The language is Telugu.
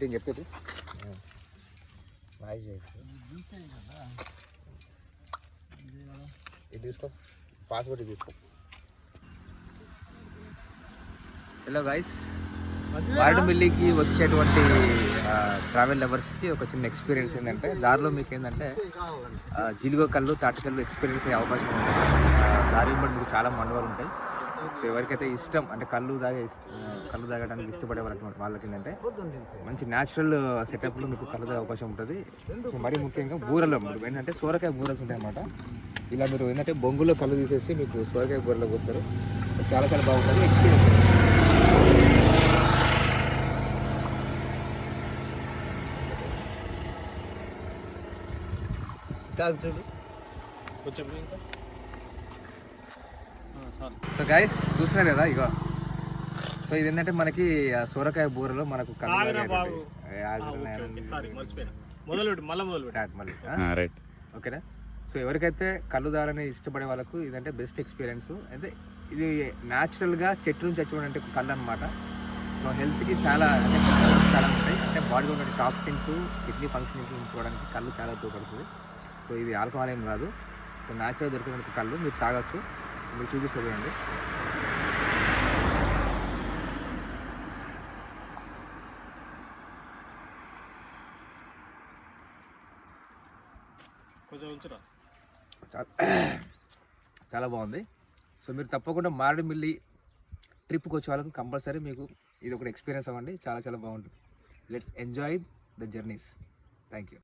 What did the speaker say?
నేను చెప్తుంది ఇది తీసుకో, పాస్పోర్ట్ తీసుకో. హలో గైస్, మారేడుమిల్లికి వచ్చేటువంటి ట్రావెల్ లవర్స్కి ఒక చిన్న ఎక్స్పీరియన్స్ ఏంటంటే, దారిలో మీకు ఏంటంటే జిలుగ కళ్ళు, తాటికల్లు ఎక్స్పీరియన్స్ అయ్యే అవకాశం ఉంటుంది. దారి బట్టి మీకు చాలా మండవాలు ఉంటాయి. సో ఎవరికైతే ఇష్టం అంటే కళ్ళు తాగడానికి ఇష్టపడే వాళ్ళకి ఏంటంటే మంచి న్యాచురల్ సెటప్లో మీకు కళ్ళు తాగే అవకాశం ఉంటుంది. సో మరీ ముఖ్యంగా బూరలు ఏంటంటే సోరకాయ బూరల్స్ ఉంటాయి అన్నమాట. ఇలా మీరు ఏంటంటే బొంగులో కళ్ళు తీసేసి మీకు సోరకాయ బూరలోకి వస్తారు. చాలా చాలా బాగుంటుంది ఎక్స్పీరియన్స్. సో గైస్ చూస్తున్నారు కదా ఇగో. సో ఇది ఏంటంటే మనకి సోరకాయ బూరలో మనకు ఓకేనా. సో ఎవరికైతే కళ్ళు దారని ఇష్టపడే వాళ్ళకు ఇదంటే బెస్ట్ ఎక్స్పీరియన్స్. అయితే ఇది న్యాచురల్గా చెట్టు నుంచి వచ్చేటువంటి కళ్ళు అనమాట. సో హెల్త్కి చాలా చాలా ఉంటాయి. అంటే బాడీలో ఉన్న టాక్సిన్స్, కిడ్నీ ఫంక్షనింగ్ ఇంకోవడానికి కళ్ళు చాలా ఉపయోగపడుతుంది. సో ఇది ఆల్కహాల్ ఏం కాదు. సో న్యాచురల్గా దొరికిన కళ్ళు మీరు తాగొచ్చు. మీరు చూపిస్తుంది అండి. చాలా బాగుంది. సో మీరు తప్పకుండా మారేడుమిల్లి ట్రిప్కి వచ్చే వాళ్ళకు కంపల్సరీ మీకు ఇది ఒక ఎక్స్పీరియన్స్ అవ్వండి. చాలా చాలా బాగుంటుంది. Let's enjoy the journeys. Thank you.